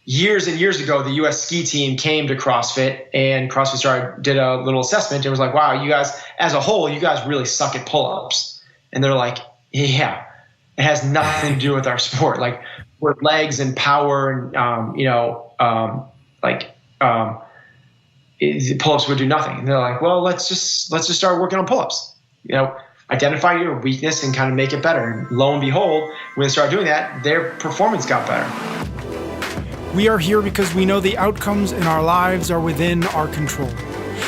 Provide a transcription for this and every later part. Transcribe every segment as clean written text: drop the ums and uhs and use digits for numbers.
years and years ago, the U.S. ski team came to CrossFit, and CrossFit did a little assessment. It was like, wow, you guys, as a whole, you guys really suck at pull-ups. And they're like, yeah, it has nothing to do with our sport. Like, with legs and power and, pull-ups would do nothing. And they're like, well, let's just start working on pull-ups. Identify your weakness and kind of make it better. And lo and behold, when they started doing that, their performance got better. We are here because we know the outcomes in our lives are within our control.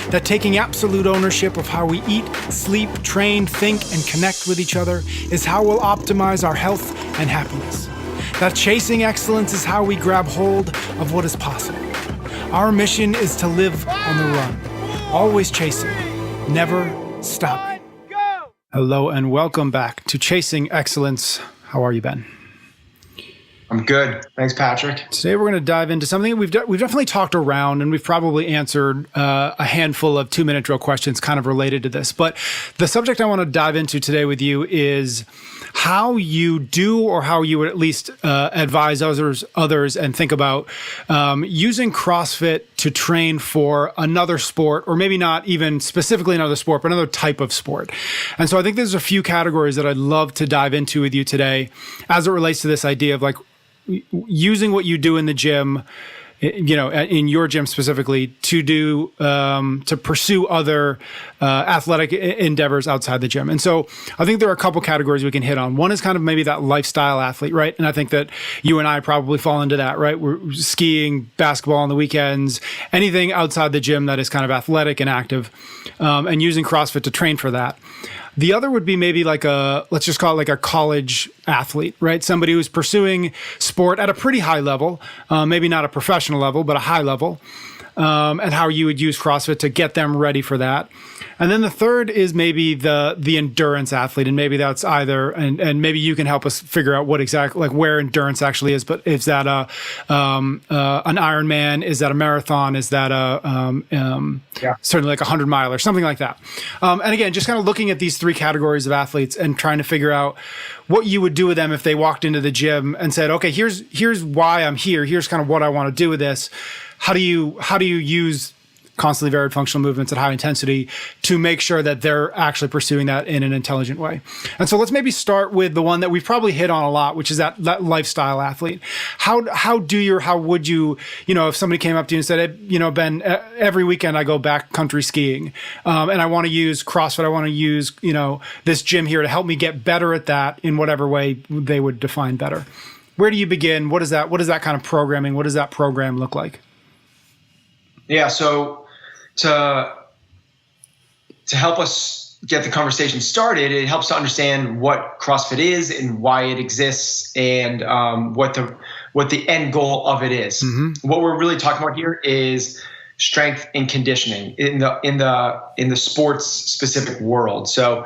That taking absolute ownership of how we eat, sleep, train, think, and connect with each other is how we'll optimize our health and happiness. That chasing excellence is how we grab hold of what is possible. Our mission is to live on the run, always chasing, never stopping. Hello and welcome back to Chasing Excellence. How are you, Ben? I'm good. Thanks, Patrick. Today we're going to dive into something we've definitely talked around, and we've probably answered a handful of 2-minute drill questions kind of related to this. But the subject I want to dive into today with you is how you do, or how you would at least advise others and think about using CrossFit to train for another sport, or maybe not even specifically another sport, but another type of sport. And so I think there's a few categories that I'd love to dive into with you today as it relates to this idea of like using what you do in the gym, in your gym specifically, to pursue other athletic endeavors outside the gym. And so I think there are a couple categories we can hit on. One is kind of maybe that lifestyle athlete, right? And I think that you and I probably fall into that, right? We're skiing, basketball on the weekends, anything outside the gym that is kind of athletic and active, and using CrossFit to train for that. The other would be maybe like let's just call it like a college athlete, right? Somebody who's pursuing sport at a pretty high level, maybe not a professional level, but a high level, and how you would use CrossFit to get them ready for that. And then the third is maybe the endurance athlete, and maybe that's either, and maybe you can help us figure out what exactly, like where endurance actually is. But is that an Ironman? Is that a marathon? Is that certainly like a 100-mile or something like that? And again, just kind of looking at these three categories of athletes and trying to figure out what you would do with them if they walked into the gym and said, okay, here's why I'm here. Here's kind of what I want to do with this. How do you use constantly varied functional movements at high intensity to make sure that they're actually pursuing that in an intelligent way? And so let's maybe start with the one that we've probably hit on a lot, which is that lifestyle athlete. How would you, if somebody came up to you and said, hey, Ben, every weekend I go backcountry skiing, and I want to use CrossFit, I want to use, this gym here to help me get better at that in whatever way they would define better. Where do you begin? What is that kind of programming? What does that program look like? Yeah, so to help us get the conversation started, it helps to understand what CrossFit is and why it exists, and what the end goal of it is. Mm-hmm. What we're really talking about here is strength and conditioning in the sports specific world. So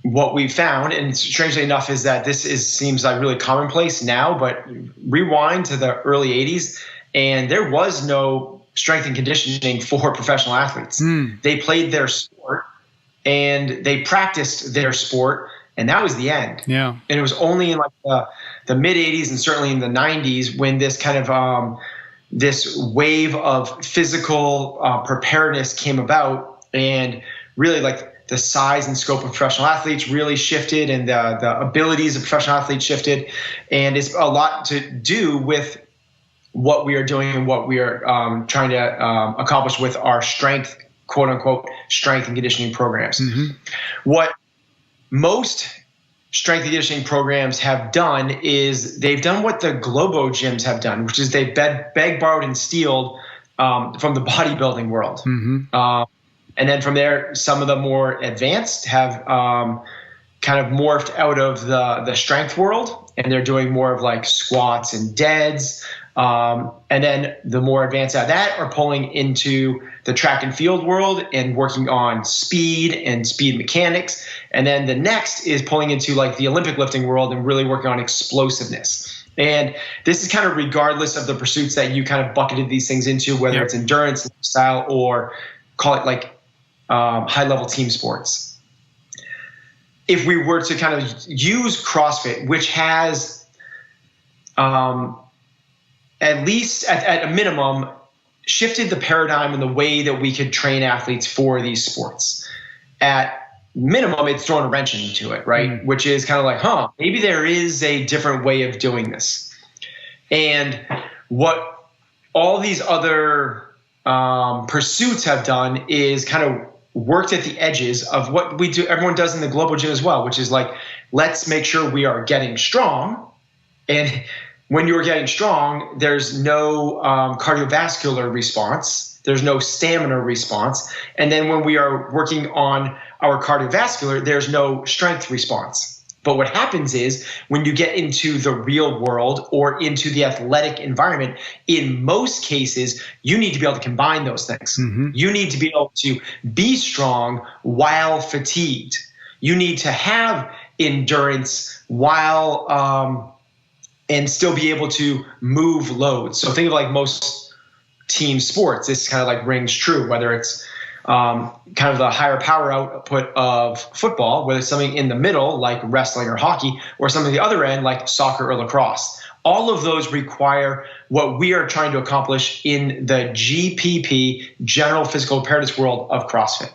what we found, and strangely enough, is that seems like really commonplace now, but rewind to the early 80s, and there was no strength and conditioning for professional athletes. They played their sport and they practiced their sport, and that was the end. Yeah. And it was only in like the mid 80s and certainly in the 90s when this kind of this wave of physical preparedness came about, and really like the size and scope of professional athletes really shifted, and the abilities of professional athletes shifted. And it's a lot to do with what we are doing and what we are trying to accomplish with our strength, quote unquote, strength and conditioning programs. Mm-hmm. What most strength and conditioning programs have done is they've done what the Globo gyms have done, which is they've begged, borrowed, and stealed from the bodybuilding world. Mm-hmm. And then from there, some of the more advanced have kind of morphed out of the strength world, and they're doing more of like squats and deads. And then the more advanced at that are pulling into the track and field world and working on speed and speed mechanics. And then the next is pulling into like the Olympic lifting world and really working on explosiveness. And this is kind of regardless of the pursuits that you kind of bucketed these things into, whether it's endurance, style, or call it like high-level team sports. If we were to kind of use CrossFit, which has at least at a minimum, shifted the paradigm in the way that we could train athletes for these sports. At minimum, it's thrown a wrench into it, right? Which is kind of like, maybe there is a different way of doing this. And what all these other pursuits have done is kind of worked at the edges of what we do. Everyone does in the global gym as well, which is like, let's make sure we are getting strong. And when you're getting strong, there's no cardiovascular response. There's no stamina response. And then when we are working on our cardiovascular, there's no strength response. But what happens is when you get into the real world or into the athletic environment, in most cases, you need to be able to combine those things. Mm-hmm. You need to be able to be strong while fatigued. You need to have endurance while and still be able to move loads. So think of like most team sports. This kind of like rings true, whether it's kind of the higher power output of football, whether it's something in the middle like wrestling or hockey, or something at the other end like soccer or lacrosse. All of those require what we are trying to accomplish in the GPP, general physical preparedness world of CrossFit.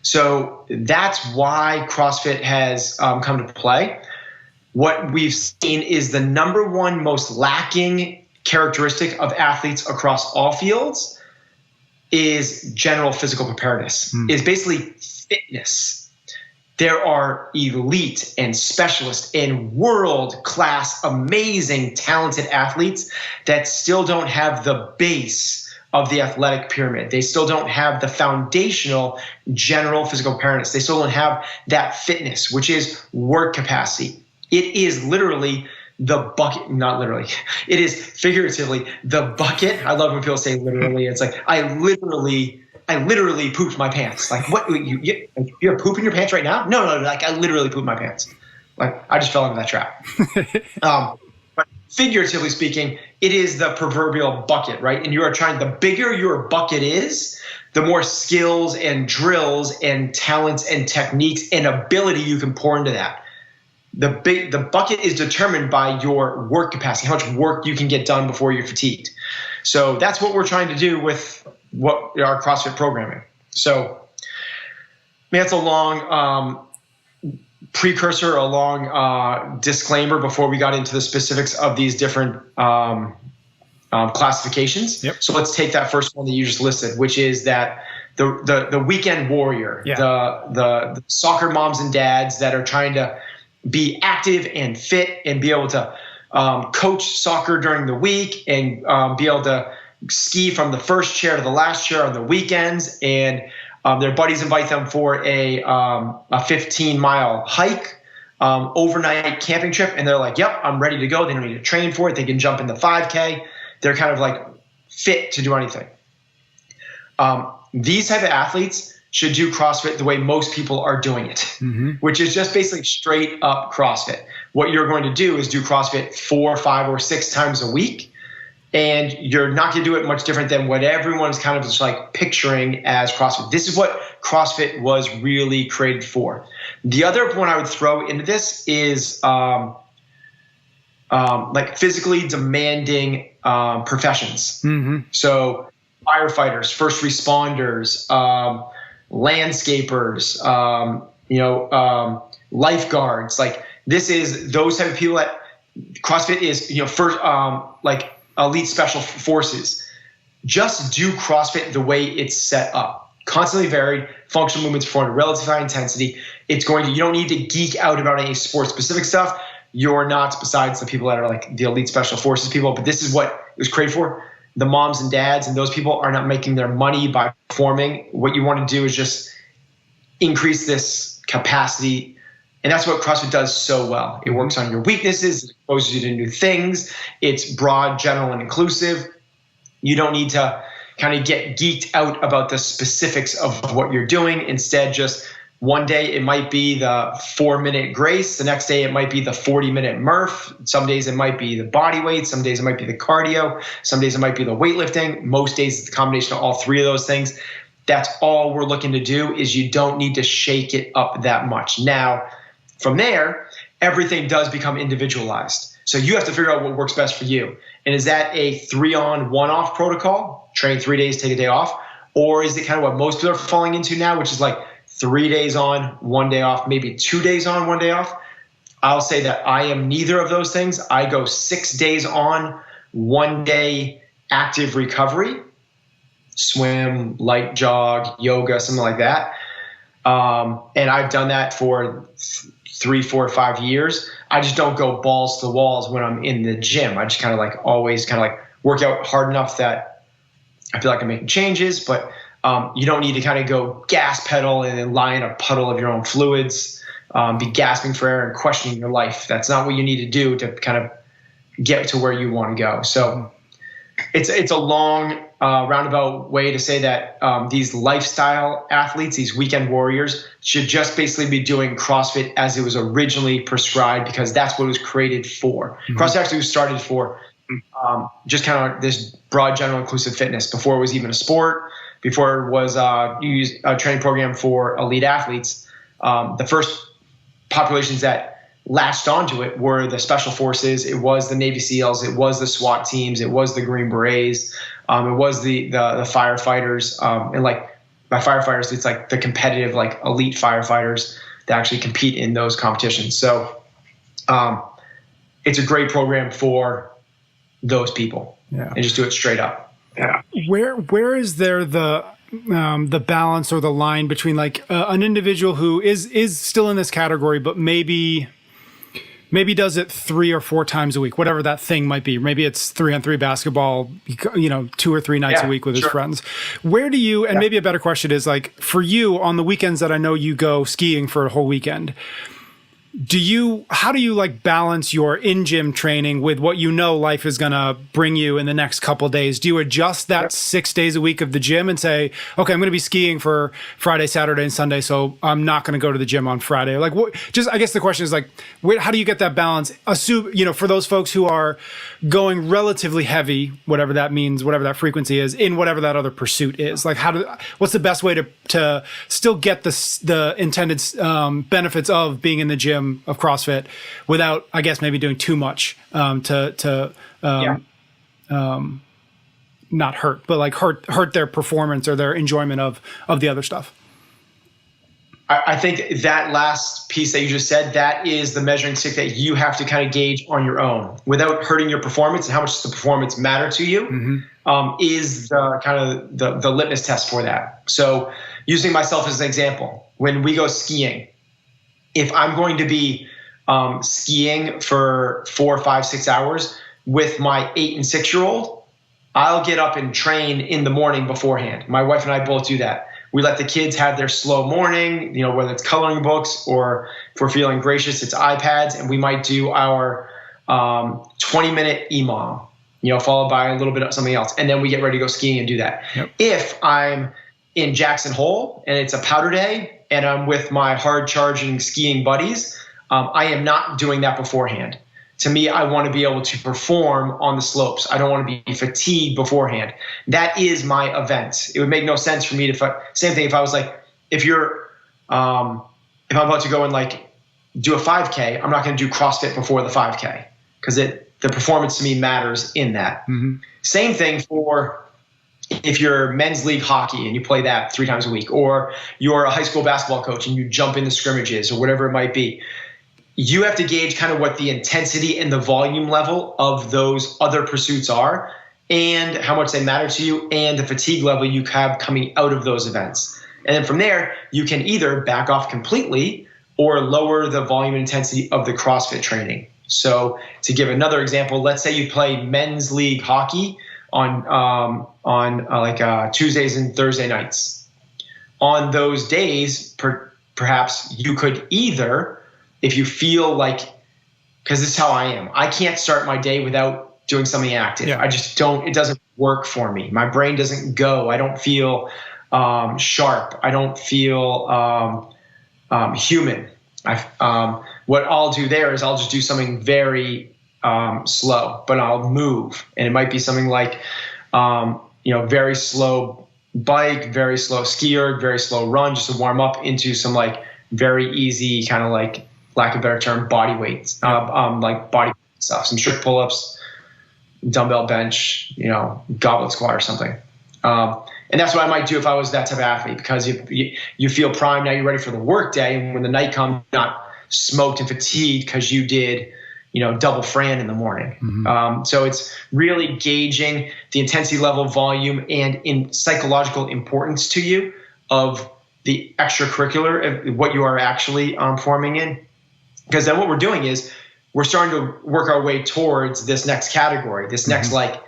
So that's why CrossFit has come to play. What we've seen is the number one most lacking characteristic of athletes across all fields is general physical preparedness, is basically fitness. There are elite and specialist and world-class, amazing, talented athletes that still don't have the base of the athletic pyramid. They still don't have the foundational general physical preparedness. They still don't have that fitness, which is work capacity. It is literally the bucket, not literally. It is figuratively the bucket. I love when people say literally. It's like, I literally pooped my pants. Like, what? You're pooping your pants right now? No. Like, I literally pooped my pants. Like, I just fell into that trap. But figuratively speaking, it is the proverbial bucket, right? And you are trying, the bigger your bucket is, the more skills and drills and talents and techniques and ability you can pour into that. The bucket is determined by your work capacity, how much work you can get done before you're fatigued. So that's what we're trying to do with what our CrossFit programming. So that's a long precursor, a long disclaimer before we got into the specifics of these different classifications. Yep. So let's take that first one that you just listed, which is that the weekend warrior, the soccer moms and dads that are trying to be active and fit and be able to coach soccer during the week and be able to ski from the first chair to the last chair on the weekends. And their buddies invite them for a 15-mile hike, overnight camping trip. And they're like, yep, I'm ready to go. They don't need to train for it. They can jump in the 5K. They're kind of like fit to do anything. These type of athletes should do CrossFit the way most people are doing it, which is just basically straight up CrossFit. What you're going to do is do CrossFit 4, 5, or 6 times a week, and you're not going to do it much different than what everyone's kind of just like picturing as CrossFit. This is what CrossFit was really created for. The other one I would throw into this is like physically demanding professions. So firefighters, first responders, landscapers, lifeguards. Like, this is those type of people that CrossFit is, first, like elite special forces. Just do CrossFit the way it's set up. Constantly varied, functional movements performed at relatively high intensity. You don't need to geek out about any sport specific stuff. You're not, besides the people that are like the elite special forces people, but this is what it was created for. The moms and dads and those people are not making their money by performing. What you want to do is just increase this capacity. And that's what CrossFit does so well. It works on your weaknesses. It exposes you to new things. It's broad, general, and inclusive. You don't need to kind of get geeked out about the specifics of what you're doing. Instead, just one day it might be the 4-minute grace. The next day it might be the 40-minute Murph. Some days it might be the body weight. Some days it might be the cardio. Some days it might be the weightlifting. Most days it's the combination of all 3 of those things. That's all we're looking to do. Is you don't need to shake it up that much. Now, from there, everything does become individualized. So you have to figure out what works best for you. And is that a 3-on, 1-off protocol? Train 3 days, take a day off? Or is it kind of what most people are falling into now, which is like 3 days on, 1 day off, maybe 2 days on, 1 day off? I'll say that I am neither of those things. I go 6 days on, 1 day active recovery, swim, light jog, yoga, something like that. And I've done that for 3, 4, 5 years. I just don't go balls to the walls when I'm in the gym. I just kind of like always kind of like work out hard enough that I feel like I'm making changes, but you don't need to kind of go gas pedal and then lie in a puddle of your own fluids, be gasping for air and questioning your life. That's not what you need to do to kind of get to where you want to go. So it's a long roundabout way to say that these lifestyle athletes, these weekend warriors, should just basically be doing CrossFit as it was originally prescribed, because that's what it was created for. Mm-hmm. CrossFit actually was started for just kind of this broad, general, inclusive fitness before it was even a sport, before it was a training program for elite athletes. The first populations that latched onto it were the special forces. It was the Navy SEALs. It was the SWAT teams. It was the Green Berets. It was the firefighters. And like by firefighters, it's like the competitive, like elite firefighters that actually compete in those competitions. So it's a great program for those people. Yeah. And just do it straight up. Yeah. Where is there the balance or the line between like an individual who is still in this category, but maybe does it 3 or 4 times a week, whatever that thing might be. Maybe it's 3-on-3 basketball, 2 or 3 nights a week with his friends. Where do you, and maybe a better question is like, for you on the weekends that I know you go skiing for a whole weekend, how do you like balance your in-gym training with what life is going to bring you in the next couple of days? Do you adjust that 6 days a week of the gym and say, okay, I'm going to be skiing for Friday, Saturday, and Sunday, so I'm not going to go to the gym on Friday? Like, I guess the question is like, how do you get that balance? Assume, for those folks who are going relatively heavy, whatever that means, whatever that frequency is, in whatever that other pursuit is, like what's the best way to still get the intended benefits of being in the gym of CrossFit without, I guess, maybe doing too much to not hurt, but like hurt their performance or their enjoyment of the other stuff? I think that last piece that you just said, that is the measuring stick that you have to kind of gauge on your own without hurting your performance, and how much does the performance matter to you is the kind of the litmus test for that. So using myself as an example, when we go skiing, if I'm going to be skiing for 4, 5, 6 hours with my 8 and 6-year-old, I'll get up and train in the morning beforehand. My wife and I both do that. We let the kids have their slow morning, whether it's coloring books or if we're feeling gracious, it's iPads, and we might do our 20-minute EMOM, followed by a little bit of something else. And then we get ready to go skiing and do that. Yep. If I'm in Jackson Hole and it's a powder day and I'm with my hard charging skiing buddies, I am not doing that beforehand. To me, I want to be able to perform on the slopes. I don't want to be fatigued beforehand. That is my event. It would make no sense for me same thing if I was like, if I'm about to go and like do a 5K, I'm not going to do CrossFit before the 5K because the performance to me matters in that. Mm-hmm. Same thing for if you're men's league hockey and you play that 3 times a week, or you're a high school basketball coach and you jump into scrimmages or whatever it might be. You have to gauge kind of what the intensity and the volume level of those other pursuits are and how much they matter to you and the fatigue level you have coming out of those events. And then from there, you can either back off completely or lower the volume and intensity of the CrossFit training. So to give another example, let's say you play men's league hockey on Tuesdays and Thursday nights. On those days, perhaps you could either, if you feel like, because this is how I am, I can't start my day without doing something active. Yeah. I just don't, it doesn't work for me. My brain doesn't go. I don't feel sharp. I don't feel human. What I'll do there is I'll just do something very slow, but I'll move. And it might be something like, very slow bike, very slow skier, very slow run, just to warm up into some like very easy kind of like, lack of a better term, body weights, like body stuff, some strict pull-ups, dumbbell bench, goblet squat or something. And that's what I might do if I was that type of athlete, because you feel primed, now you're ready for the work day. And when the night comes, you're not smoked and fatigued because you did, double Fran in the morning. Mm-hmm. So it's really gauging the intensity level, volume, and in psychological importance to you of the extracurricular, of what you are actually performing in. Because then what we're doing is we're starting to work our way towards this next category, this next mm-hmm.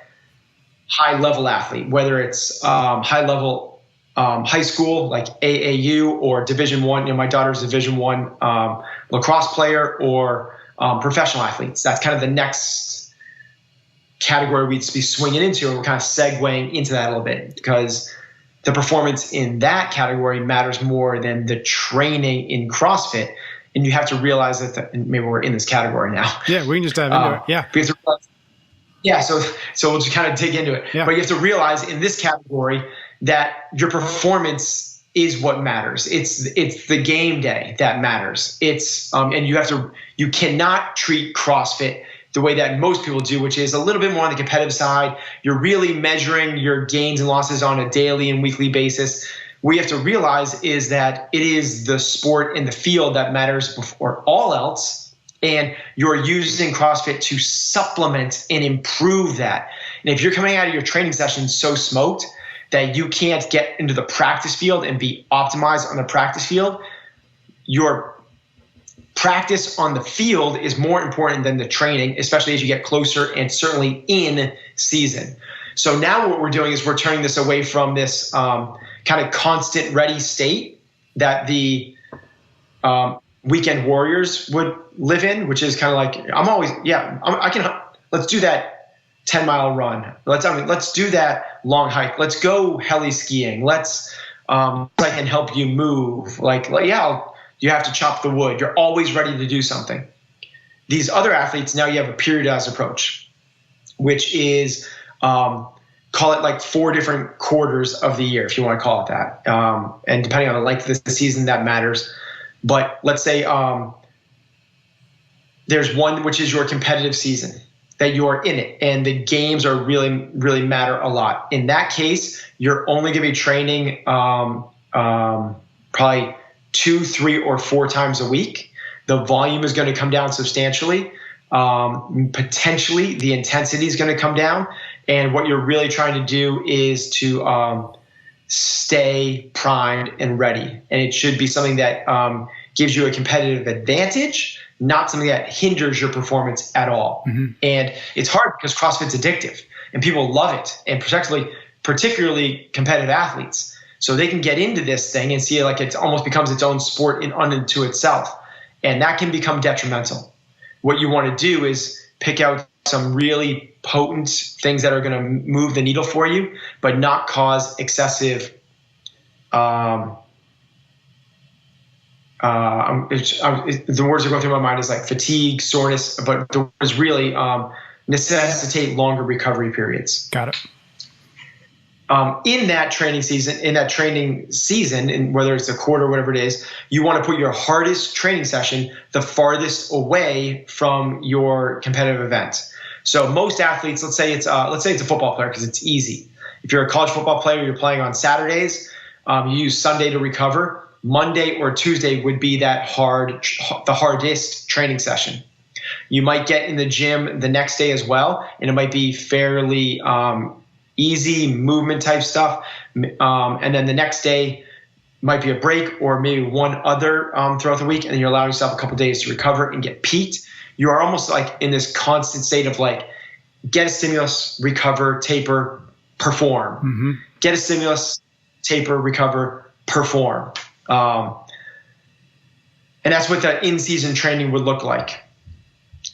High level athlete, whether it's high level high school like AAU or Division I. My daughter's Division I lacrosse player, or professional athletes. That's kind of the next category we'd be swinging into, and we're kind of segueing into that a little bit, because the performance in that category matters more than the training in CrossFit. And you have to realize that maybe we're in this category now. Yeah, we can just dive into it. Yeah. So we'll just kind of dig into it. Yeah. But you have to realize in this category that your performance is what matters. It's the game day that matters. And you cannot treat CrossFit the way that most people do, which is a little bit more on the competitive side. You're really measuring your gains and losses on a daily and weekly basis. What you have to realize is that it is the sport and the field that matters before all else. And you're using CrossFit to supplement and improve that. And if you're coming out of your training session so smoked that you can't get into the practice field and be optimized on the practice field, your practice on the field is more important than the training, especially as you get closer and certainly in season. So now what we're doing is we're turning this away from this kind of constant ready state that the weekend warriors would live in, which is kind of like, let's do that 10-mile run. Let's do that long hike. Let's go heli skiing. I can help you move. You have to chop the wood. You're always ready to do something. These other athletes, now you have a periodized approach, which is, call it 4 different quarters of the year, if you want to call it that. And depending on the length of the season, that matters. But let's say there's one which is your competitive season, that you're in it, and the games are really, really matter a lot. In that case, you're only going to be training probably 2, 3, or 4 times a week. The volume is going to come down substantially. Potentially, the intensity is going to come down. And what you're really trying to do is to stay primed and ready. And it should be something that gives you a competitive advantage, not something that hinders your performance at all. Mm-hmm. And it's hard because CrossFit's addictive and people love it, and particularly competitive athletes. So they can get into this thing and see it like it almost becomes its own sport unto itself. And that can become detrimental. What you want to do is pick out some really potent things that are going to move the needle for you, but not cause excessive the words that go through my mind is fatigue, soreness, but the words really necessitate longer recovery periods. Got it. In that training season, and whether it's a quarter or whatever it is, you want to put your hardest training session the farthest away from your competitive event. So most athletes, let's say it's a football player because it's easy. If you're a college football player, you're playing on Saturdays. You use Sunday to recover. Monday or Tuesday would be the hardest training session. You might get in the gym the next day as well, and it might be fairly easy movement type stuff. And then the next day might be a break, or maybe one other throughout the week, and then you're allowing yourself a couple days to recover and get peaked. You are almost in this constant state of get a stimulus, recover, taper, perform. Mm-hmm. Get a stimulus, taper, recover, perform. And that's what that in-season training would look like.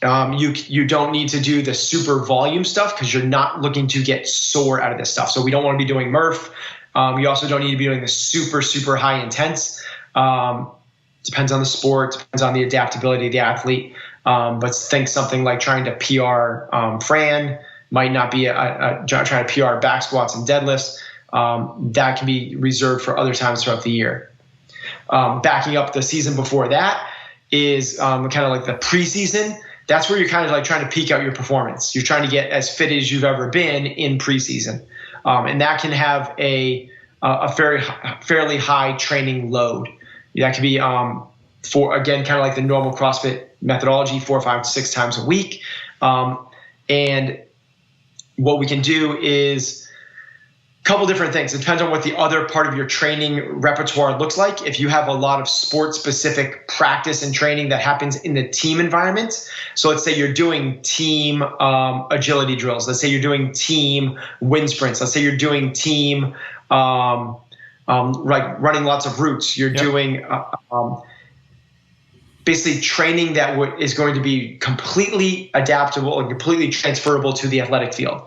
You don't need to do the super volume stuff because you're not looking to get sore out of this stuff. So we don't want to be doing Murph. You also don't need to be doing the super, super high intense. Depends on the sport, depends on the adaptability of the athlete. But think something like trying to PR Fran might not be trying to PR back squats and deadlifts. That can be reserved for other times throughout the year. Backing up the season before that is kind of like the preseason. that's where you're kind of like trying to peak out your performance. You're trying to get as fit as you've ever been in preseason. And that can have a fairly high training load. That could be for, again, kind of like the normal CrossFit methodology, 4, 5, 6 times a week. And what we can do is a couple different things. It depends on what the other part of your training repertoire looks like. If you have a lot of sport-specific practice and training that happens in the team environment, so let's say you're doing team agility drills. Let's say you're doing team wind sprints. Let's say you're doing team like running lots of routes. You're doing basically training that is going to be completely adaptable and completely transferable to the athletic field.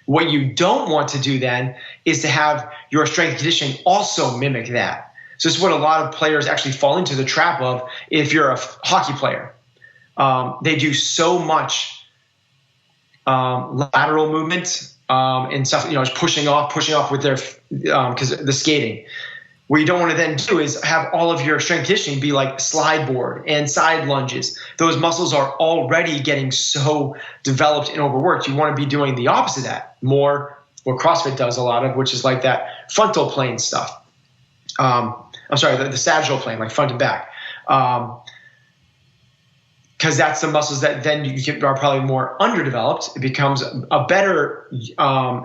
What you don't want to do then is to have your strength and conditioning also mimic that. So this is what a lot of players actually fall into the trap of. If you're a hockey player, they do so much lateral movement and stuff, pushing off with their because the skating. What you don't want to then do is have all of your strength conditioning be like slide board and side lunges. Those muscles are already getting so developed and overworked. You want to be doing the opposite of that, more what CrossFit does a lot of, which is like that frontal plane stuff. The sagittal plane, like front and back. Because that's the muscles that then are probably more underdeveloped. It becomes a better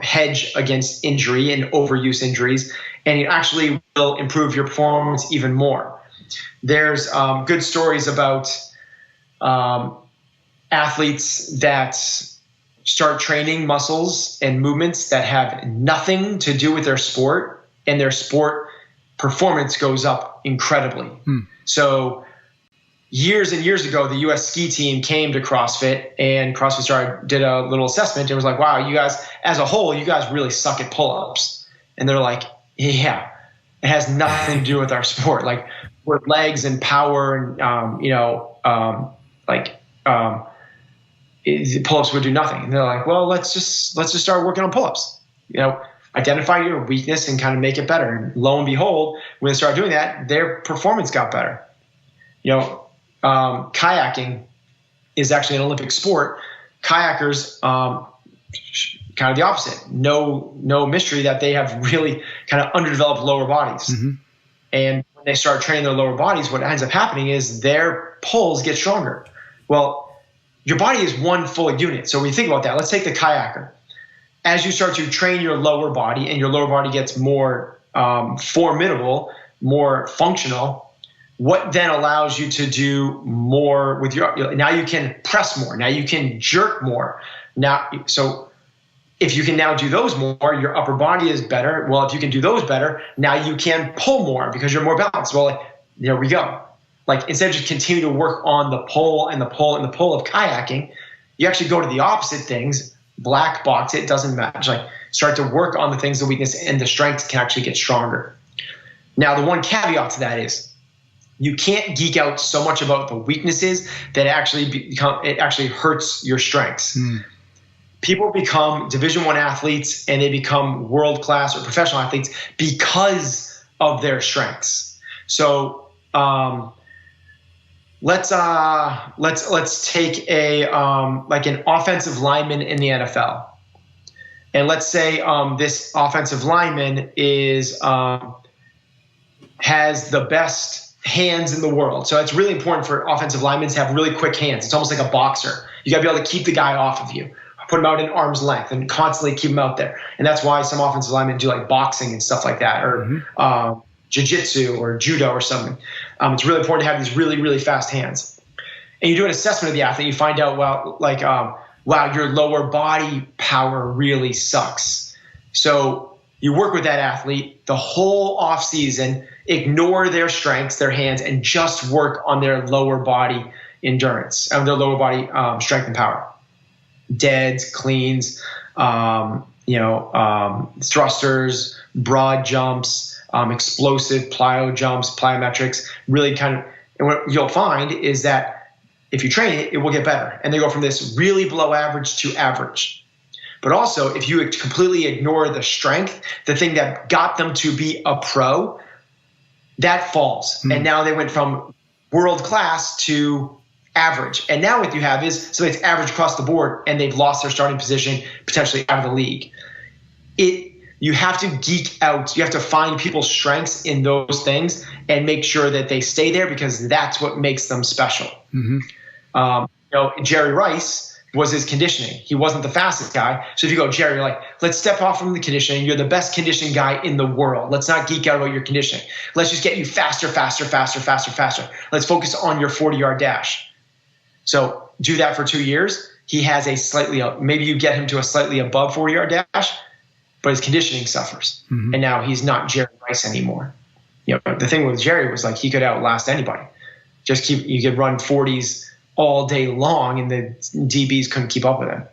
hedge against injury and overuse injuries, and it actually will improve your performance even more. There's good stories about athletes that start training muscles and movements that have nothing to do with their sport, and their sport performance goes up incredibly. So years and years ago, the U.S. ski team came to CrossFit, and CrossFit did a little assessment and was like, wow, you guys, as a whole, you guys really suck at pull-ups. And they're like, yeah, it has nothing to do with our sport. Like, we're legs and power and, pull-ups would do nothing. And they're like, well, let's just start working on pull-ups. Identify your weakness and kind of make it better. And lo and behold, when they started doing that, their performance got better. Kayaking is actually an Olympic sport. Kayakers, kind of the opposite. No mystery that they have really kind of underdeveloped lower bodies. Mm-hmm. And when they start training their lower bodies, what ends up happening is their pulls get stronger. Well, your body is one full unit. So when you think about that, let's take the kayaker. As you start to train your lower body and your lower body gets more formidable, more functional, what then allows you to do more with now you can press more, now you can jerk more. So if you can now do those more, your upper body is better. Well, if you can do those better, now you can pull more because you're more balanced. Well, there we go. Like, instead of just continue to work on the pull and the pull and the pull of kayaking, you actually go to the opposite things, black box, it doesn't match. Like, start to work on the things, the weakness, and the strength can actually get stronger. Now, the one caveat to that is, you can't geek out so much about the weaknesses that it actually hurts your strengths. People become Division I athletes and they become world-class or professional athletes because of their strengths. So let's take an offensive lineman in the NFL, and let's say this offensive lineman has the best hands in the world. So it's really important for offensive linemen to have really quick hands. It's almost like a boxer. You got to be able to keep the guy off of you, put him out in arm's length and constantly keep him out there. And that's why some offensive linemen do like boxing and stuff like that, or jiu-jitsu or judo or something. It's really important to have these really, really fast hands. And you do an assessment of the athlete. You find out, wow, your lower body power really sucks. So you work with that athlete the whole off season, ignore their strengths, their hands, and just work on their lower body endurance, their lower body strength and power. Deads, cleans, thrusters, broad jumps, explosive plyo jumps, plyometrics, really kind of, and what you'll find is that if you train it, it will get better. And they go from this really below average to average. But also, if you completely ignore the strength, the thing that got them to be a pro, that falls. And now they went from world class to average. And now what you have is somebody that's average across the board and they've lost their starting position, potentially out of the league. You have to geek out. You have to find people's strengths in those things and make sure that they stay there, because that's what makes them special. Jerry Rice was his conditioning. He wasn't the fastest guy. So if you go, Jerry, you're like, let's step off from the conditioning. You're the best conditioning guy in the world. Let's not geek out about your conditioning. Let's just get you faster. Let's focus on your 40-yard dash. So do that for 2 years. He has maybe you get him to a slightly above 40-yard dash, but his conditioning suffers. And now he's not Jerry Rice anymore. The thing with Jerry was like, he could outlast anybody. You could run 40s all day long and the DBs couldn't keep up with him.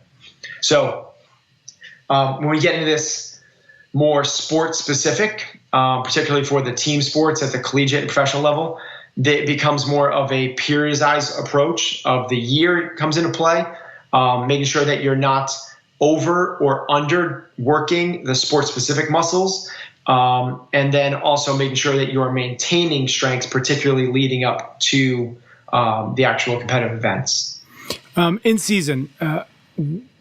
So when we get into this more sport specific, particularly for the team sports at the collegiate and professional level, it becomes more of a periodized approach of the year comes into play, making sure that you're not over or under working the sport specific muscles. And then also making sure that you're maintaining strengths, particularly leading up to the actual competitive events. In season, I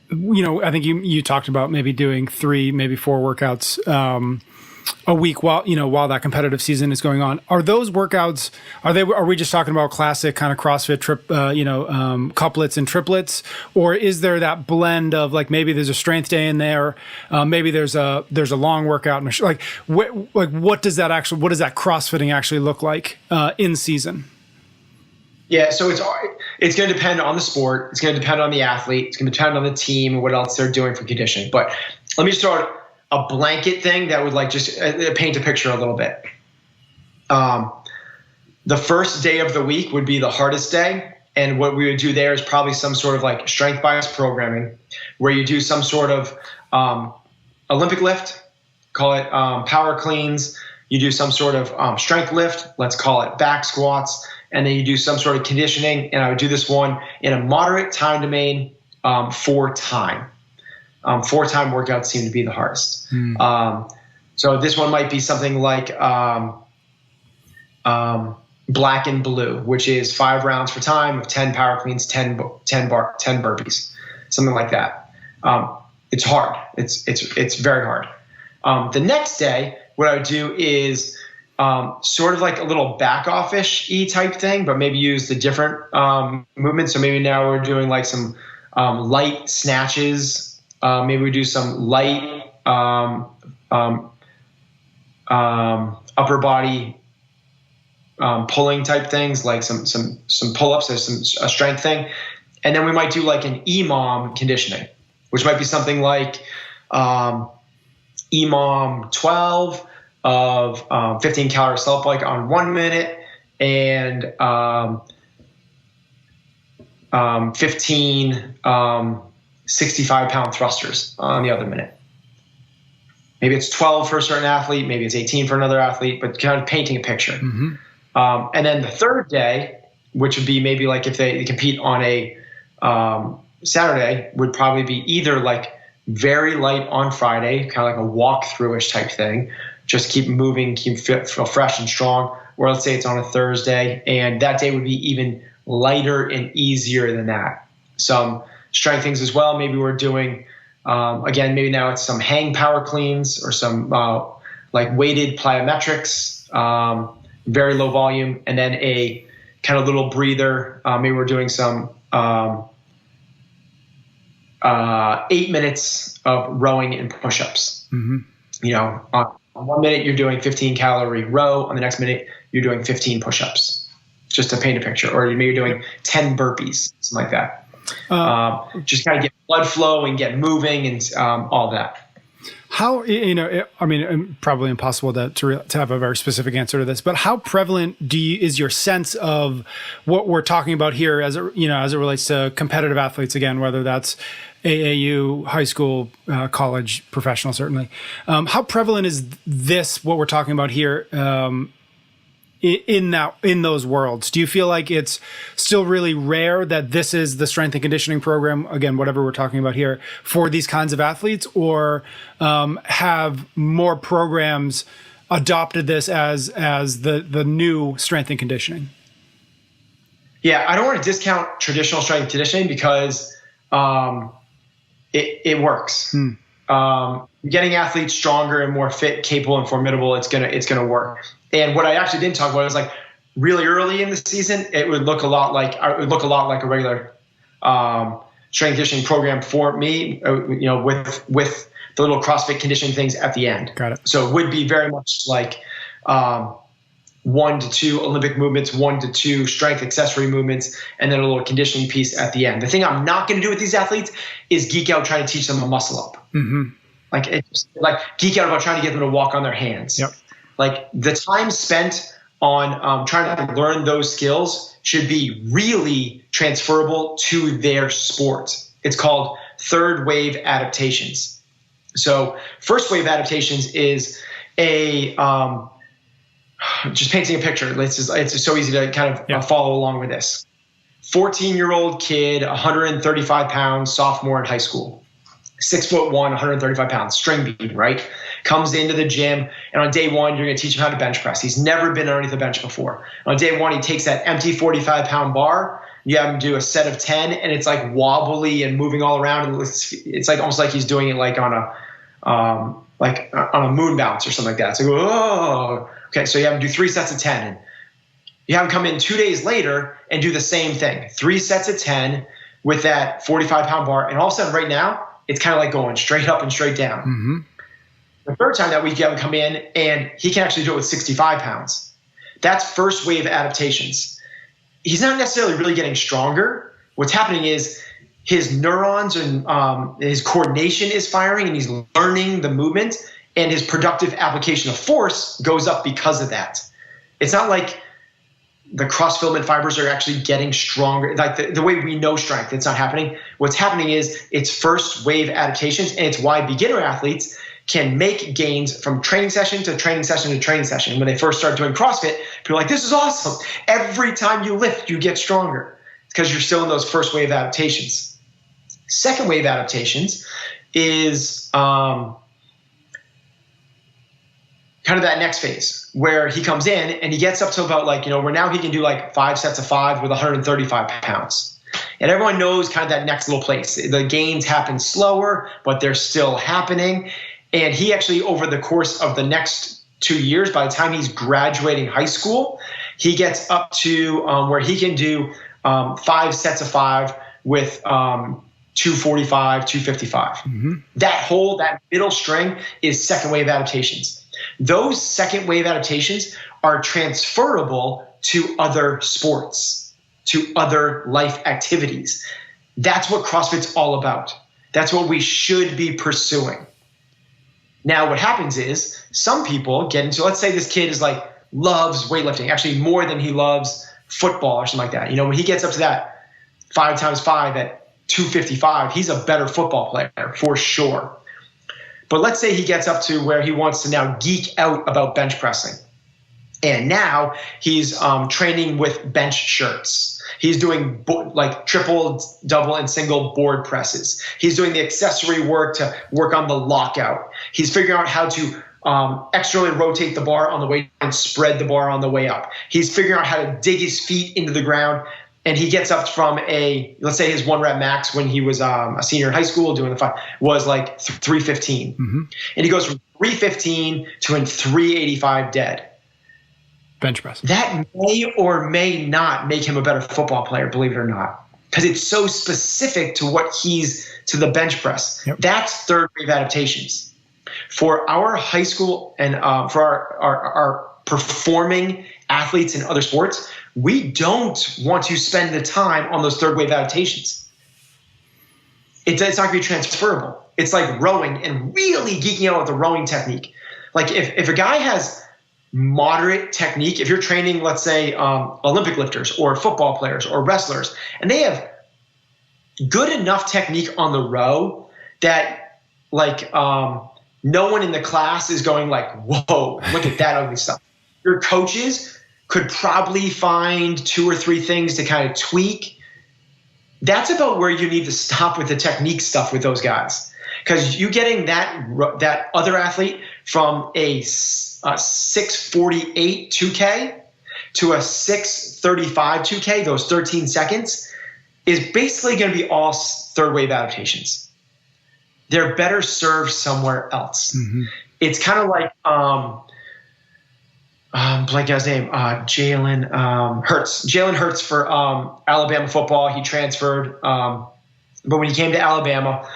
think you talked about maybe doing 3, maybe 4 workouts a week while that competitive season is going on. Are those workouts, are we just talking about classic kind of CrossFit couplets and triplets, or is there that blend of like maybe there's a strength day in there, maybe there's a long workout, what does that CrossFitting actually look like in season? Yeah, so it's going to depend on the sport. It's going to depend on the athlete. It's going to depend on the team and what else they're doing for conditioning. But let me just throw out a blanket thing that would just paint a picture a little bit. The first day of the week would be the hardest day. And what we would do there is probably some sort of like strength bias programming, where you do some sort of Olympic lift, call it power cleans. You do some sort of strength lift, let's call it back squats. And then you do some sort of conditioning. And I would do this one in a moderate time domain for time. 4-time workouts seem to be the hardest. So this one might be something like black and blue, which is 5 rounds for time of 10 power cleans, 10 burpees, something like that. It's hard. It's very hard. The next day, what I would do is sort of like a little back off-ish type thing, but maybe use the different movements. So maybe now we're doing like some light snatches. Maybe we do some light upper body pulling type things, like some pull-ups or a strength thing. And then we might do like an EMOM conditioning, which might be something like EMOM 12 of 15 calorie self bike on 1 minute and 15 65-pound thrusters on the other minute. Maybe it's 12 for a certain athlete, maybe it's 18 for another athlete, but kind of painting a picture. And then the third day, which would be maybe like if they compete on a Saturday, would probably be either like very light on Friday, kind of like a walk-through-ish type thing, just keep moving, feel fresh and strong. Or let's say it's on a Thursday, and that day would be even lighter and easier than that. Some strength things as well. Maybe we're doing, again, maybe now it's some hang power cleans or some like weighted plyometrics, very low volume, and then a kind of little breather. Maybe we're doing some 8 minutes of rowing and push-ups. On 1 minute, you're doing 15 calorie row. On the next minute, you're doing 15 push-ups, just to paint a picture. Or maybe you're doing 10 burpees, something like that. Just kind of get blood flow and get moving and all that. How, probably impossible to have a very specific answer to this, but how prevalent is your sense of what we're talking about here as it relates to competitive athletes, again, whether that's AAU, high school, college, professional, certainly. How prevalent is this, what we're talking about here, in those worlds? Do you feel like it's still really rare that this is the strength and conditioning program, again, whatever we're talking about here, for these kinds of athletes, or have more programs adopted this as the new strength and conditioning? Yeah, I don't want to discount traditional strength and conditioning because it works. Getting athletes stronger and more fit, capable, and formidable, it's gonna work. And what I actually didn't talk about is like really early in the season, it would look a lot like a regular strength and conditioning program for me. With the little CrossFit conditioning things at the end. Got it. So it would be very much like 1 to 2 Olympic movements, 1 to 2 strength accessory movements, and then a little conditioning piece at the end. The thing I'm not going to do with these athletes is geek out trying to teach them a muscle up. Like geek out about trying to get them to walk on their hands. Yep. Like the time spent on trying to learn those skills should be really transferable to their sport. It's called third wave adaptations. So first wave adaptations is just painting a picture. It's so easy to kind of follow along with this. 14-year-old kid, 135 pounds, sophomore in high school, 6'1", 135 pounds, string bean, right? Comes into the gym, and on day one, you're going to teach him how to bench press. He's never been underneath a bench before. On day one, he takes that empty 45-pound bar. You have him do a set of 10, and it's like wobbly and moving all around. It's like almost like he's doing it like on a moon bounce or something like that. It's like, oh, okay. So you have him do 3 sets of 10. And you have him come in 2 days later and do the same thing. 3 sets of 10 with that 45-pound bar. And all of a sudden right now, it's kind of like going straight up and straight down. The third time that we have him come in and he can actually do it with 65 pounds. That's first wave adaptations. He's not necessarily really getting stronger. What's happening is his neurons and his coordination is firing and he's learning the movement, and his productive application of force goes up because of that. It's not like the cross filament fibers are actually getting stronger. Like the way we know strength, it's not happening. What's happening is it's first wave adaptations, and it's why beginner athletes can make gains from training session to training session to training session. When they first start doing CrossFit, people are like, this is awesome. Every time you lift, you get stronger. It's because you're still in those first wave adaptations. Second wave adaptations is kind of that next phase where he comes in and he gets up to about where now he can do like 5 sets of 5 with 135 pounds. And everyone knows kind of that next little place. The gains happen slower, but they're still happening. And he actually, over the course of the next 2 years, by the time he's graduating high school, he gets up to where he can do 5 sets of 5 with 245, 255. That middle string is second wave adaptations. Those second wave adaptations are transferable to other sports, to other life activities. That's what CrossFit's all about. That's what we should be pursuing. Now, what happens is some people get into, let's say this kid is loves weightlifting, actually more than he loves football or something like that. When he gets up to that 5 times 5 at 255, he's a better football player for sure. But let's say he gets up to where he wants to now geek out about bench pressing. And now he's training with bench shirts. He's doing triple, double, and single board presses. He's doing the accessory work to work on the lockout. He's figuring out how to externally rotate the bar on the way down and spread the bar on the way up. He's figuring out how to dig his feet into the ground. And he gets up from let's say his 1 rep max when he was a senior in high school doing the 5 was 315. And he goes from 315 to 385 dead. Bench press. That may or may not make him a better football player, believe it or not, because it's so specific to what he's to the bench press. Yep. That's third wave adaptations. For our high school and for our performing athletes in other sports, we don't want to spend the time on those third wave adaptations. It's not going to be transferable. It's like rowing and really geeking out with the rowing technique. Like if a guy has moderate technique, if you're training, let's say, Olympic lifters or football players or wrestlers, and they have good enough technique on the row that no one in the class is going whoa, look at that ugly stuff. Your coaches could probably find 2 or 3 things to kind of tweak. That's about where you need to stop with the technique stuff with those guys, because you getting that other athlete from a 648 2K to a 6:35 2K, those 13 seconds, is basically going to be all third wave adaptations. They're better served somewhere else. Mm-hmm. It's kind of like, blanking on his name, Jalen Hurts. Jalen Hurts for Alabama football. He transferred, but when he came to Alabama,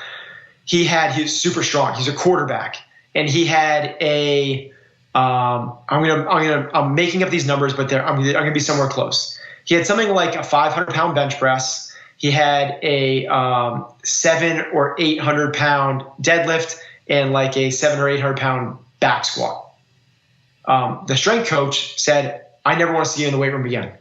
he's super strong. He's a quarterback, and he had I'm making up these numbers, but I'm going to be somewhere close. He had something like a 500-pound bench press. He had a 700 or 800-pound deadlift and like a 700 or 800-pound back squat. The strength coach said, I never want to see you in the weight room again.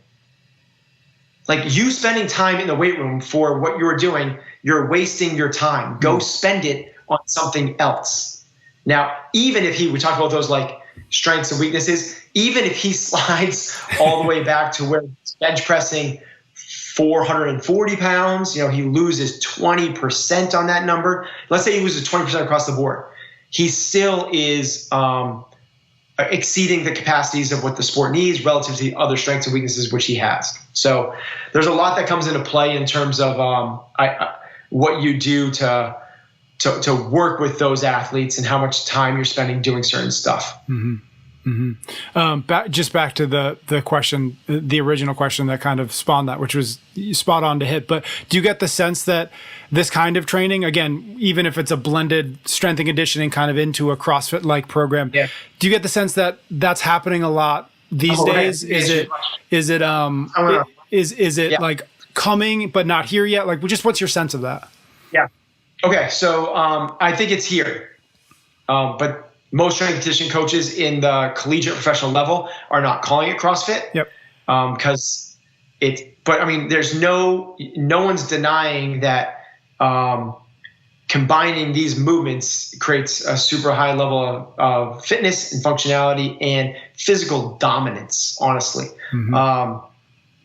Like, you spending time in the weight room for what you're doing, you're wasting your time. Go spend it on something else. Now, even if we talk about those like strengths and weaknesses, even if he slides all the way back to where he's bench pressing 440 pounds, he loses 20% on that number. Let's say he loses 20% across the board. He still is exceeding the capacities of what the sport needs relative to the other strengths and weaknesses which he has. So there's a lot that comes into play in terms of what you do to work with those athletes and how much time you're spending doing certain stuff. Mm-hmm. Mm-hmm. Back to the question, the original question that kind of spawned that, which was spot on to hit. But do you get the sense that this kind of training, again, even if it's a blended strength and conditioning kind of into a CrossFit-like program, do you get the sense that that's happening a lot these days? Right. Is it like coming but not here yet? Like, just what's your sense of that? Yeah. Okay. So I think it's here, but most strength and conditioning coaches in the collegiate professional level are not calling it CrossFit. Yep. Because but I mean, there's no one's denying that combining these movements creates a super high level of fitness and functionality and physical dominance, honestly. Mm-hmm.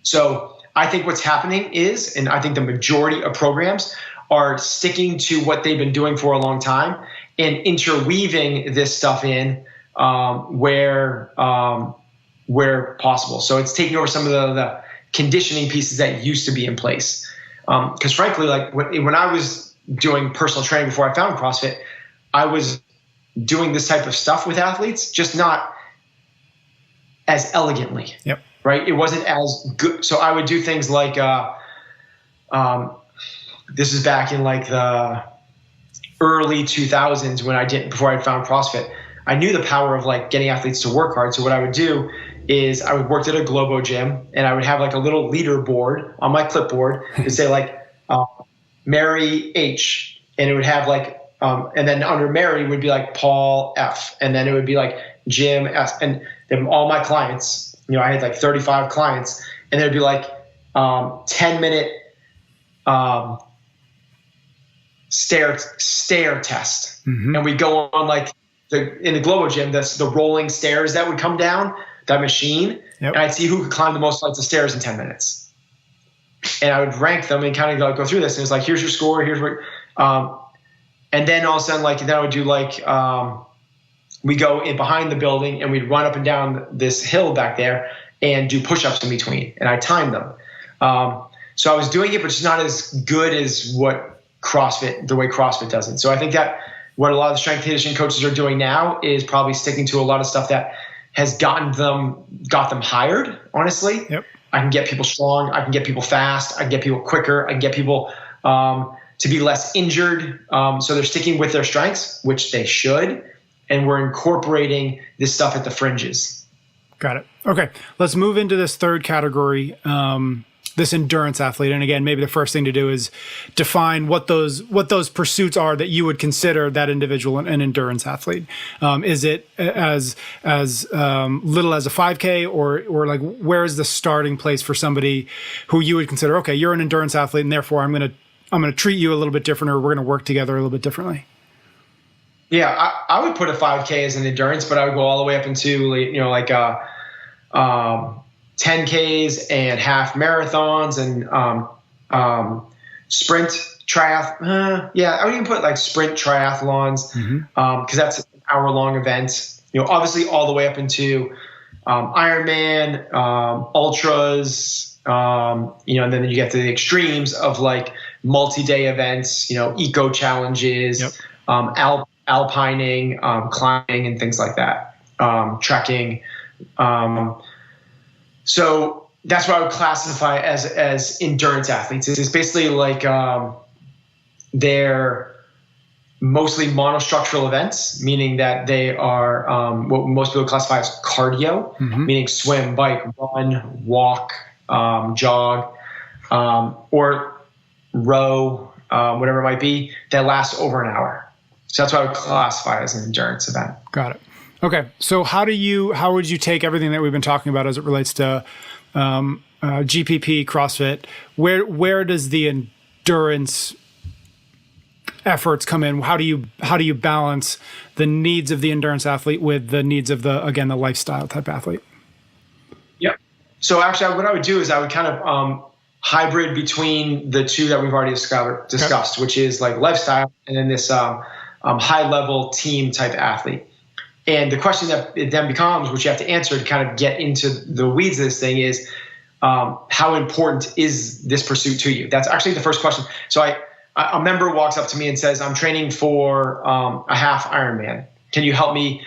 So I think what's happening is, and I think the majority of programs are sticking to what they've been doing for a long time and interweaving this stuff in where possible. So it's taking over some of the conditioning pieces that used to be in place. Because frankly, like when I was doing personal training before I found CrossFit, I was doing this type of stuff with athletes, just not as elegantly. Yep. Right? It wasn't as good. So I would do things like this is back in like the early 2000s before I found CrossFit. I knew the power of like getting athletes to work hard. So what I would do is I would work at a Globo gym and I would have like a little leaderboard on my clipboard and say like Mary H, and it would have like and then under Mary would be like Paul F, and then it would be like Jim S, and then all my clients, I had like 35 clients, and there'd be like 10-minute stair test. Mm-hmm. And we go on like in the Globo gym, that's the rolling stairs that would come down that machine. Yep. And I'd see who could climb the most flights of stairs in 10 minutes. And I would rank them and kind of go through this. And it's like, here's your score. Here's what, and then all of a sudden, like, then I would do like, we go in behind the building and we'd run up and down this hill back there and do push-ups in between. And I timed them. So I was doing it, but it's not as good as the way CrossFit does it. So I think that what a lot of the strength and conditioning coaches are doing now is probably sticking to a lot of stuff that has got them hired, honestly. Yep. I can get people strong. I can get people fast. I can get people quicker. I can get people to be less injured. So they're sticking with their strengths, which they should. And we're incorporating this stuff at the fringes. Got it. Okay. Let's move into this third category, this endurance athlete. And again, maybe the first thing to do is define what those pursuits are that you would consider that individual an endurance athlete. Is it as little as a 5K or like, where is the starting place for somebody who you would consider, okay, you're an endurance athlete and therefore I'm going to treat you a little bit different, or we're going to work together a little bit differently? Yeah, I would put a 5K as an endurance, but I would go all the way up into, like 10Ks and half marathons and sprint triathlon. I would even put like sprint triathlons because that's an hour-long event. Obviously all the way up into Ironman, ultras, and then you get to the extremes of like multi-day events, eco challenges, Yep. Alpining, climbing, and things like that, trekking. So that's what I would classify as endurance athletes. It's basically like they're mostly monostructural events, meaning that they are what most people classify as cardio, meaning swim, bike, run, walk, jog, or row, whatever it might be, that lasts over an hour. So that's what I would classify as an endurance event. Got it. Okay. So how would you take everything that we've been talking about as it relates to GPP, CrossFit? Where does the endurance efforts come in? How do you balance the needs of the endurance athlete with the needs of the lifestyle type athlete? Yep. So actually what I would do is I would kind of hybrid between the two that we've already discussed, which is like lifestyle and then this high level team type athlete. And the question that it then becomes, which you have to answer to kind of get into the weeds of this thing, is how important is this pursuit to you? That's actually the first question. So a member walks up to me and says, I'm training for a half Ironman. Can you help me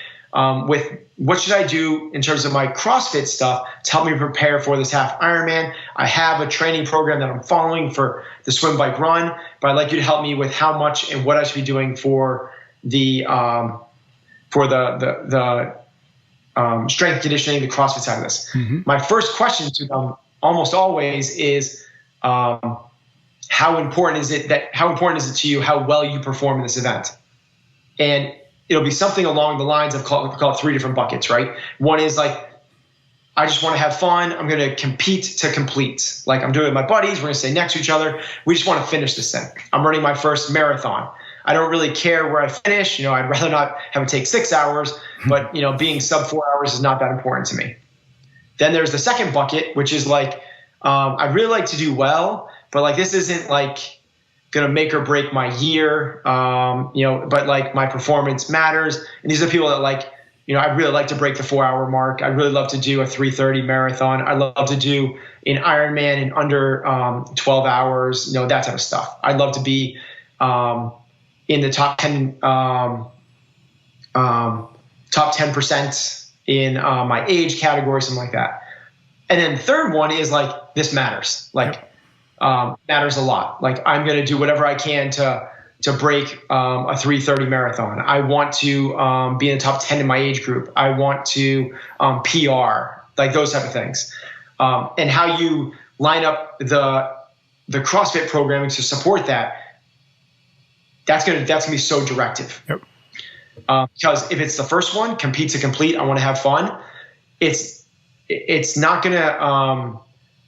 with what should I do in terms of my CrossFit stuff to help me prepare for this half Ironman? I have a training program that I'm following for the swim, bike, run, but I'd like you to help me with how much and what I should be doing for the strength conditioning, the CrossFit side of this. My first question to them almost always is, how important is it to you how well you perform in this event? And it'll be something along the lines of call it three different buckets, right? One is like, I just want to have fun. I'm going to compete to complete. Like I'm doing with my buddies. We're going to stay next to each other. We just want to finish this thing. I'm running my first marathon. I don't really care where I finish. I'd rather not have it take 6 hours, but being sub 4 hours is not that important to me. Then there's the second bucket, which is like, I'd really like to do well, but like, this isn't like going to make or break my year. But like my performance matters. And these are people that like, I'd really like to break the 4 hour mark. I'd really love to do a 3:30 marathon. I'd love to do an Ironman in under 12 hours, that type of stuff. I'd love to be in the top 10% in my age category, something like that. And then the third one is like, this matters. Like, matters a lot. Like I'm going to do whatever I can to break a 3:30 marathon. I want to be in the top 10 in my age group. I want to PR, like those type of things. And how you line up the CrossFit programming to support that, that's gonna be so directive. Yep. Because if it's the first one, compete to complete, I want to have fun. It's not gonna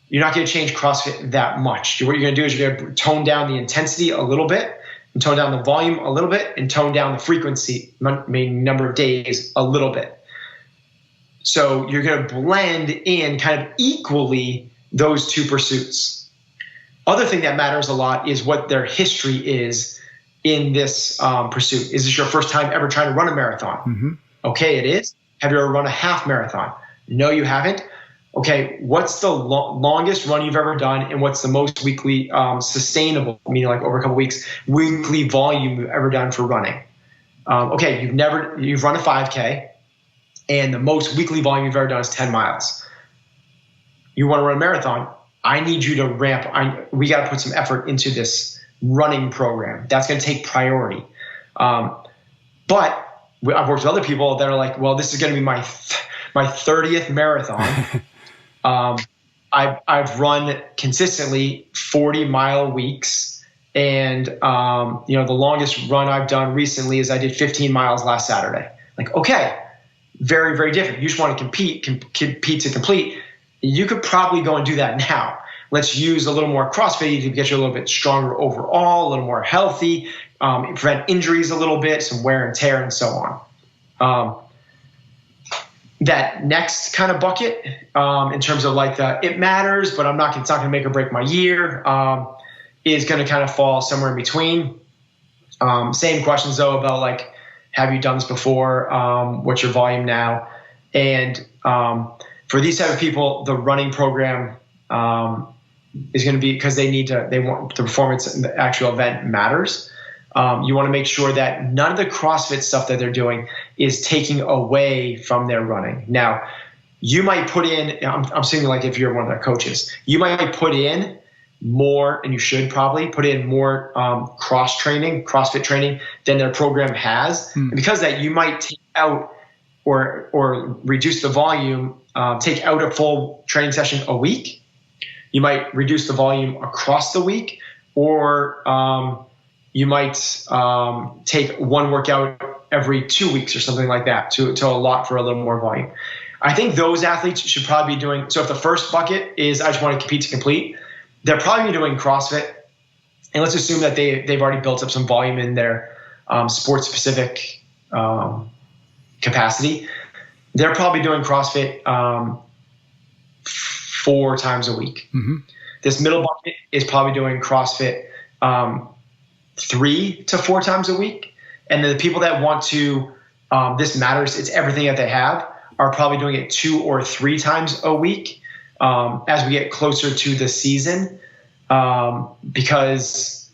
you're not gonna change CrossFit that much. What you're gonna do is you're gonna tone down the intensity a little bit, and tone down the volume a little bit, and tone down the frequency, number of days a little bit. So you're gonna blend in kind of equally those two pursuits. Other thing that matters a lot is what their history is in this pursuit. Is this your first time ever trying to run a marathon? Okay, it is. Have you ever run a half marathon? No, you haven't. Okay, what's the longest run you've ever done, and what's the most weekly sustainable, meaning like over a couple weeks, weekly volume you've ever done for running? Okay, you've run a 5K, and the most weekly volume you've ever done is 10 miles. You want to run a marathon, I need you to ramp. We got to put some effort into this running program. That's going to take priority. But I've worked with other people that are like, well, this is going to be my 30th marathon. I've run consistently 40-mile weeks. And, the longest run I've done recently is I did 15 miles last Saturday. Like, okay, very, very different. You just want to compete to complete. You could probably go and do that now. Let's use a little more CrossFit to get you a little bit stronger overall, a little more healthy, prevent injuries a little bit, some wear and tear, and so on. That next kind of bucket, in terms of like it matters, but it's not going to make or break my year, is going to kind of fall somewhere in between. Same questions though about like, have you done this before? What's your volume now? And for these type of people, the running program is going to be, because they want the performance in the actual event matters. You want to make sure that none of the CrossFit stuff that they're doing is taking away from their running. Now, you might put in, I'm saying, like, if you're one of their coaches, you might put in more, and you should probably put in more CrossFit training than their program has. And because of that, you might take out or reduce the volume, take out a full training session a week. You might reduce the volume across the week, or you might take one workout every 2 weeks or something like that to allot for a little more volume. I think those athletes should probably be doing, so if the first bucket is I just want to compete to complete, they're probably doing CrossFit. And let's assume that they've already built up some volume in their sports-specific capacity. They're probably doing CrossFit 4 times a week. Mm-hmm. This middle bucket is probably doing CrossFit 3 to 4 times a week. And then the people that want to, this matters, it's everything that they have, are probably doing it 2 or 3 times a week as we get closer to the season, because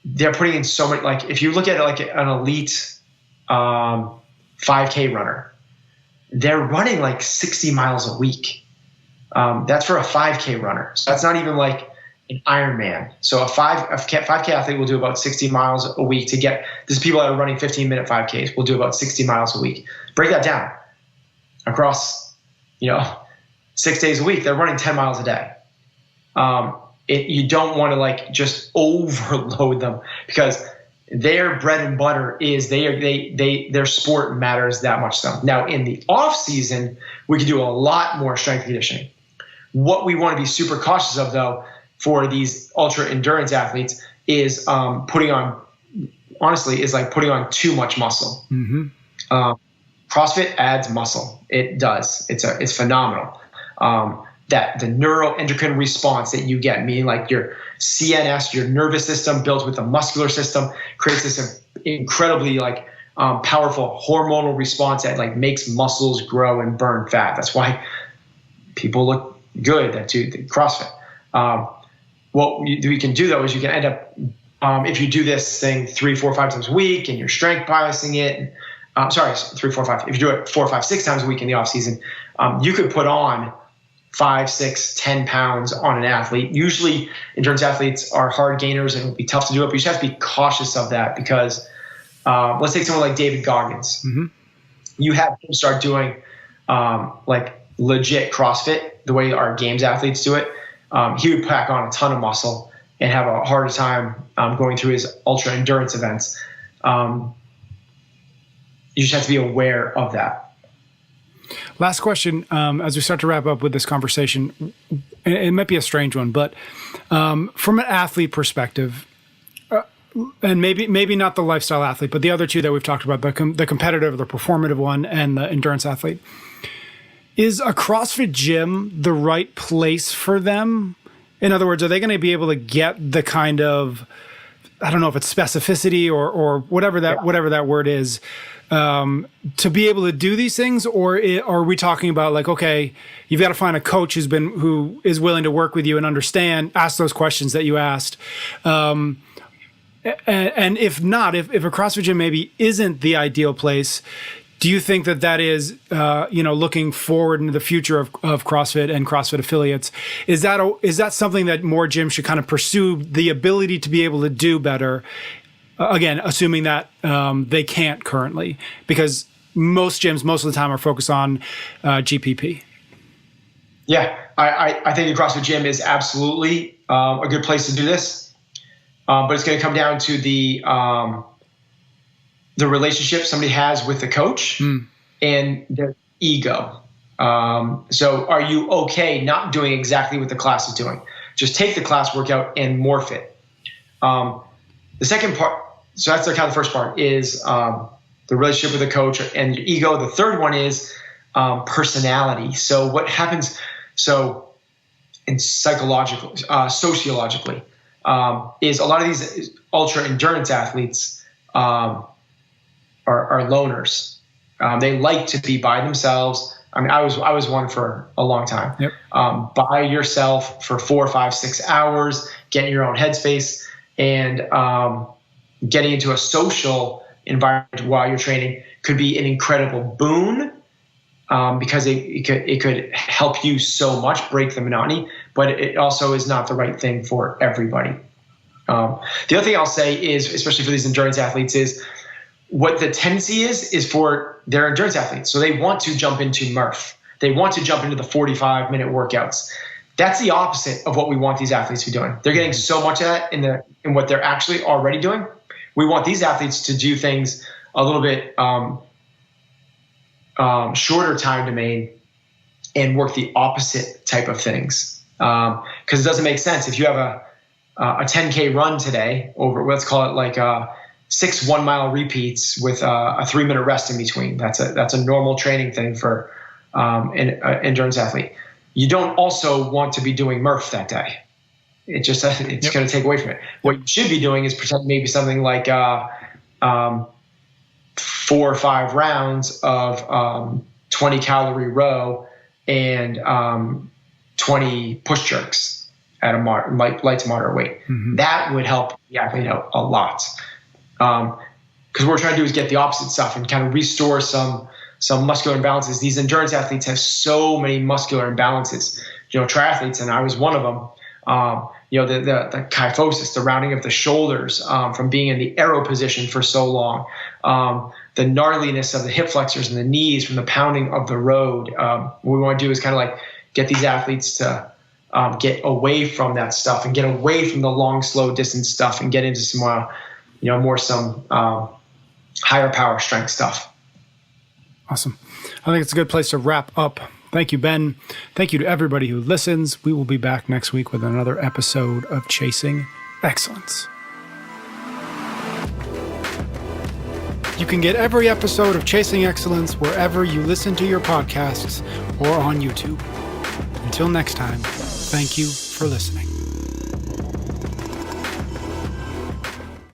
they're putting in so much. Like, if you look at it like an elite 5K runner, they're running like 60 miles a week. That's for a 5K runner. So that's not even like an Ironman. So a 5K athlete will do about 60 miles a week to get, these people that are running 15-minute 5Ks will do about 60 miles a week. Break that down across, 6 days a week. They're running 10 miles a day. You don't want to like just overload them, because their bread and butter is their sport matters that much to them. Now, in the off season, we can do a lot more strength conditioning. What we want to be super cautious of, though, for these ultra endurance athletes is putting on too much muscle. Mm-hmm. CrossFit adds muscle. It does. It's phenomenal. That the neuroendocrine response that you get, meaning like your CNS, your nervous system built with the muscular system, creates this incredibly powerful hormonal response that like makes muscles grow and burn fat. That's why people look good that do the CrossFit. What we can do, though, is you can end up, if you do this thing 3, 4, 5 times a week and you're strength biasing it, 3, 4, 5. If you do it 4, 5, 6 times a week in the off season, you could put on 5, 6, 10 pounds on an athlete. Usually endurance athletes are hard gainers and it would be tough to do it, but you just have to be cautious of that, because let's take someone like David Goggins. Mm-hmm. You have him start doing like legit CrossFit the way our games athletes do it. He would pack on a ton of muscle and have a harder time going through his ultra endurance events. You just have to be aware of that. Last question, as we start to wrap up with this conversation, it might be a strange one, but from an athlete perspective, and maybe not the lifestyle athlete, but the other two that we've talked about, the competitive, the performative one, and the endurance athlete, is a CrossFit gym the right place for them? In other words, are they going to be able to get the kind of, I don't know if it's specificity or whatever that word is, to be able to do these things? Or are we talking about like, okay, you've got to find a coach who is willing to work with you and ask those questions that you asked. And if not, if a CrossFit gym maybe isn't the ideal place, do you think that is, looking forward into the future of CrossFit and CrossFit affiliates, is that something that more gyms should kind of pursue, the ability to be able to do better? Again, assuming that they can't currently, because most gyms, most of the time, are focused on GPP. Yeah, I think the CrossFit gym is absolutely a good place to do this, but it's going to come down to the relationship somebody has with the coach and their ego. So are you okay not doing exactly what the class is doing? Just take the class workout and morph it. The second part, so that's kind of the first part, is the relationship with the coach and your ego. The third one is personality. So what happens, sociologically, is a lot of these ultra endurance athletes are loners. They like to be by themselves. I mean, I was one for a long time. Yep. By yourself for 4, 5, 6 hours, get in your own headspace, and getting into a social environment while you're training could be an incredible boon, because it could help you so much, break the monotony, but it also is not the right thing for everybody. The other thing I'll say is, especially for these endurance athletes, is what the tendency is for their endurance athletes. So they want to jump into Murph. They want to jump into the 45-minute workouts. That's the opposite of what we want these athletes to be doing. They're getting so much of that in what they're actually already doing. We want these athletes to do things a little bit shorter time domain and work the opposite type of things. Because it doesn't make sense if you have a 10K run today over, let's call it like 6 1-mile repeats with a 3-minute rest in between. That's a normal training thing for an endurance athlete. You don't also want to be doing Murph that day. It's Yep. going to take away from it. What you should be doing is pretend maybe something like 4 or 5 rounds of 20-calorie row and 20 push jerks at a light to moderate weight. Mm-hmm. That would help the athlete out a lot. Because what we're trying to do is get the opposite stuff and kind of restore some muscular imbalances. These endurance athletes have so many muscular imbalances. Triathletes, and I was one of them. The kyphosis, the rounding of the shoulders from being in the arrow position for so long, the gnarliness of the hip flexors and the knees from the pounding of the road. What we want to do is kind of like get these athletes to get away from that stuff and get away from the long, slow distance stuff and get into some higher power strength stuff. Awesome. I think it's a good place to wrap up. Thank you, Ben. Thank you to everybody who listens. We will be back next week with another episode of Chasing Excellence. You can get every episode of Chasing Excellence wherever you listen to your podcasts or on YouTube. Until next time, thank you for listening.